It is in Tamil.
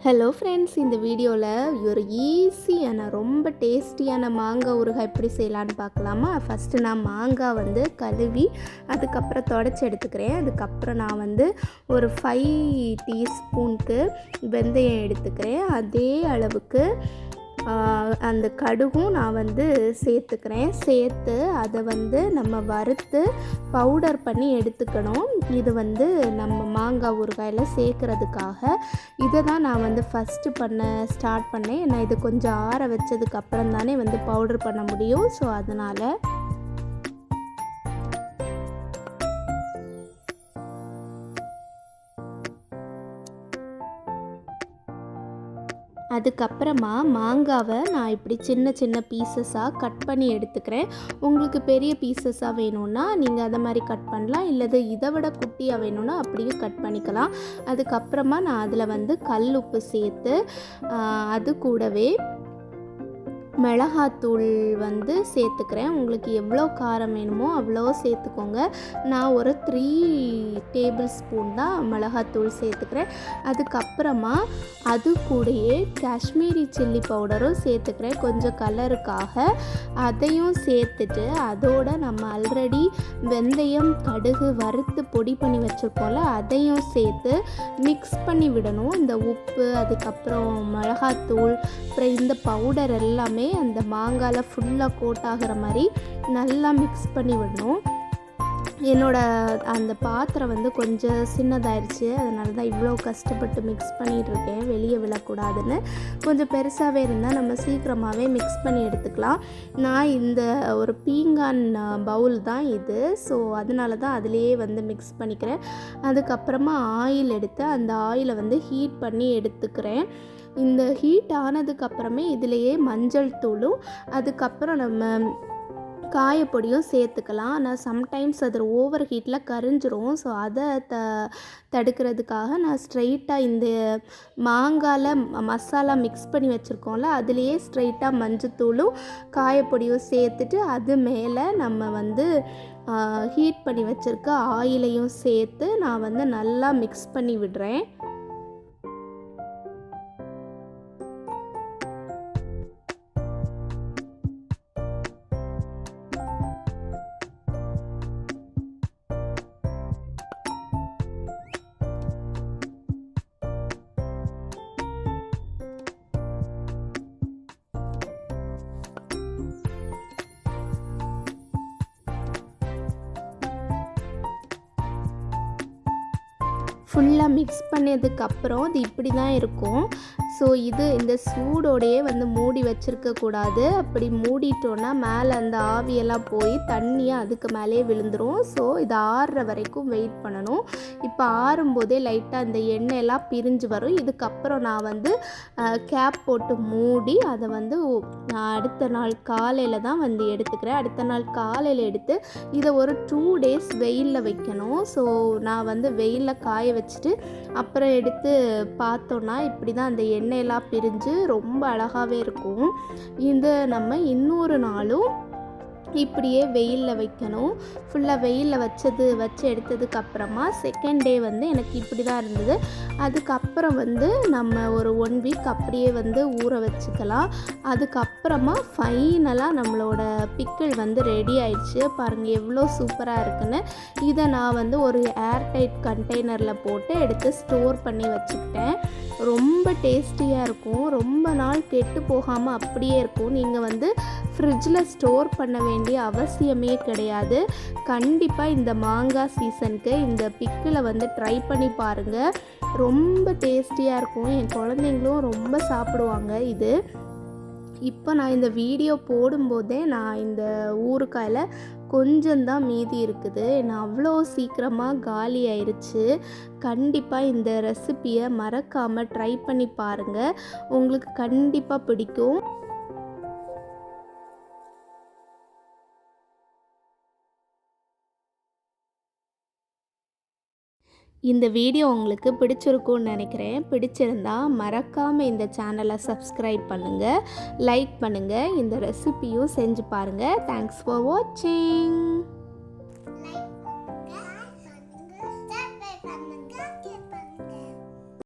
ஹலோ ஃப்ரெண்ட்ஸ், இந்த வீடியோவில் ஒரு ஈஸியான ரொம்ப டேஸ்டியான மாங்காய் ஊறுகாய் எப்படி செய்யலான்னு பார்க்கலாமா. ஃபஸ்ட்டு நான் மாங்காய் கழுவி அதுக்கப்புறம் தொடச்சி எடுத்துக்கிறேன். அதுக்கப்புறம் நான் ஒரு 5 டீஸ்பூனுக்கு வெந்தயம் எடுத்துக்கிறேன். அதே அளவுக்கு அந்த கடுகும் நான் சேர்த்துக்கிறேன். சேர்த்து அதை நம்ம வறுத்து பவுடர் பண்ணி எடுத்துக்கணும். இது நம்ம மாங்காய் ஊறுகாயில் சேர்க்குறதுக்காக இதை தான் நான் ஃபஸ்ட்டு ஸ்டார்ட் பண்ணேன். நான் இது கொஞ்சம் ஆற வச்சதுக்கப்புறம் தானே பவுடர் பண்ண முடியும். ஸோ அதனால் அதுக்கப்புறமா மாங்காவை நான் இப்படி சின்ன சின்ன பீசஸாக கட் பண்ணி எடுத்துக்கிறேன். உங்களுக்கு பெரிய பீசஸாக வேணும்னா நீங்கள் அதை மாதிரி கட் பண்ணலாம், இல்லது இதை விட குட்டியாக வேணும்னா அப்படியே கட் பண்ணிக்கலாம். அதுக்கப்புறமா நான் அதில் கல் உப்பு சேர்த்து அது கூடவே மிளகாத்தூள் சேர்த்துக்கிறேன். உங்களுக்கு எவ்வளோ காரம் வேணுமோ அவ்வளோ சேர்த்துக்கோங்க. நான் ஒரு 3 டேபிள் ஸ்பூன் தான் மிளகாத்தூள் சேர்த்துக்கிறேன். அதுக்கப்புறமா அது கூடயே காஷ்மீரி சில்லி பவுடரும் சேர்த்துக்கிறேன் கொஞ்சம் கலருக்காக. அதையும் சேர்த்துட்டு அதோட நம்ம ஆல்ரெடி வெந்தயம் கடுகு வறுத்து பொடி பண்ணி வச்சுருக்கோம்ல, அதையும் சேர்த்து மிக்ஸ் பண்ணி விடணும். இந்த உப்பு அதுக்கப்புறம் மிளகாத்தூள் அப்புறம் இந்த பவுடர் எல்லாமே அந்த மாங்காயில் ஃபுல்லாக கோட் ஆகிற மாதிரி நல்லா மிக்ஸ் பண்ணி விடணும். அந்த பாத்திரம் கொஞ்சம் சின்னதாயிருச்சு, அதனால தான் இவ்வளோ கஷ்டப்பட்டு மிக்ஸ் பண்ணிகிட்ருக்கேன், வெளியே விழக்கூடாதுன்னு. கொஞ்சம் பெருசாகவே இருந்தால் நம்ம சீக்கிரமாகவே மிக்ஸ் பண்ணி எடுத்துக்கலாம். நான் இந்த ஒரு பீங்கான் பவுல் தான் இது, ஸோ அதனால தான் அதிலேயே மிக்ஸ் பண்ணிக்கிறேன். அதுக்கப்புறமா ஆயில் எடுத்து அந்த ஆயிலை ஹீட் பண்ணி எடுத்துக்கிறேன். இந்த ஹீட் ஆனதுக்கப்புறமே இதிலையே மஞ்சள் தூளும் அதுக்கப்புறம் நம்ம காயப்பொடியும் சேர்த்துக்கலாம். ஆனால் சம்டைம்ஸ் அது ஓவர் ஹீட்டில் கரிஞ்சிரும். ஸோ அதை தடுக்கிறதுக்காக நான் ஸ்ட்ரைட்டாக இந்த மாங்காயில் மசாலா மிக்ஸ் பண்ணி வச்சுருக்கோம்ல, அதுலேயே ஸ்ட்ரைட்டாக மஞ்சத்தூளும் காயப்பொடியும் சேர்த்துட்டு அது மேலே நம்ம ஹீட் பண்ணி வச்சுருக்க ஆயிலையும் சேர்த்து நான் நல்லா மிக்ஸ் பண்ணி விடுறேன். ஃபுல்லாக மிக்ஸ் பண்ணதுக்கப்புறம் அது இப்படி தான் இருக்கும். ஸோ இந்த சூடோடையே மூடி வச்சுருக்கக்கூடாது. அப்படி மூடிட்டோன்னா மேலே அந்த ஆவியெல்லாம் போய் தண்ணியாக அதுக்கு மேலே விழுந்துடும். ஸோ இது ஆறுற வரைக்கும் வெயிட் பண்ணணும். இப்போ ஆறும்போதே லைட்டாக அந்த எண்ணெயெல்லாம் பிரிஞ்சு வரும். இதுக்கப்புறம் நான் கேப் போட்டு மூடி அதை நான் அடுத்த நாள் காலையில் தான் எடுத்துக்கிறேன். அடுத்த நாள் காலையில் எடுத்து இதை ஒரு 2 days வெயிலில் வைக்கணும். ஸோ நான் வெயிலில் காய வச்சுட்டு அப்புறம் எடுத்து பார்த்தோன்னா இப்படி தான் அந்த எண்ணெயெல்லாம் பிரிஞ்சு ரொம்ப அழகாகவே இருக்கும். இது நம்ம இன்னொரு நாளும் இப்படியே வெயிலில் வைக்கணும். ஃபுல்லாக வெயிலில் வச்சு எடுத்ததுக்கப்புறமா செகண்ட் டே எனக்கு இப்படி தான் இருந்தது. அதுக்கப்புறம் நம்ம ஒரு 1 week அப்படியே ஊற வச்சுக்கலாம். அதுக்கப்புறமா ஃபைனலாக நம்மளோட பிக்கிள் ரெடி ஆயிடுச்சு. பாருங்கள் எவ்வளோ சூப்பராக இருக்குன்னு. இதை நான் ஒரு ஏர்டைட் கண்டெய்னரில் போட்டு எடுத்து ஸ்டோர் பண்ணி வச்சுக்கிட்டேன். ரொம்ப டேஸ்டியாக இருக்கும். ரொம்ப நாள் கெட்டு போகாமல் அப்படியே இருக்கும். நீங்கள் ஃப்ரிட்ஜில் ஸ்டோர் பண்ண வேண்டிய அவசியமே கிடையாது. கண்டிப்பாக இந்த மாங்காய் சீசனுக்கு இந்த பிக்கில் ட்ரை பண்ணி பாருங்கள். ரொம்ப டேஸ்டியாக இருக்கும். என் குழந்தைங்களும் ரொம்ப சாப்பிடுவாங்க இது. இப்போ நான் இந்த வீடியோ போடும்போதே நான் இந்த ஊறுகாயில் கொஞ்சம்தான் மீதி இருக்குது. நான் அவ்வளோ சீக்கிரமாக காலி ஆயிடுச்சு. கண்டிப்பாக இந்த ரெசிப்பியை மறக்காமல் ட்ரை பண்ணி பாருங்கள். உங்களுக்கு கண்டிப்பாக பிடிக்கும். இந்த வீடியோ உங்களுக்கு பிடிச்சிருக்கும்னு நினைக்கிறேன். பிடிச்சிருந்தா மறக்காமல் இந்த சேனலை சப்ஸ்கிரைப் பண்ணுங்கள், லைக் பண்ணுங்கள், இந்த ரெசிபியும் செஞ்சு பாருங்கள். தேங்க்ஸ் ஃபார் வாட்சிங்.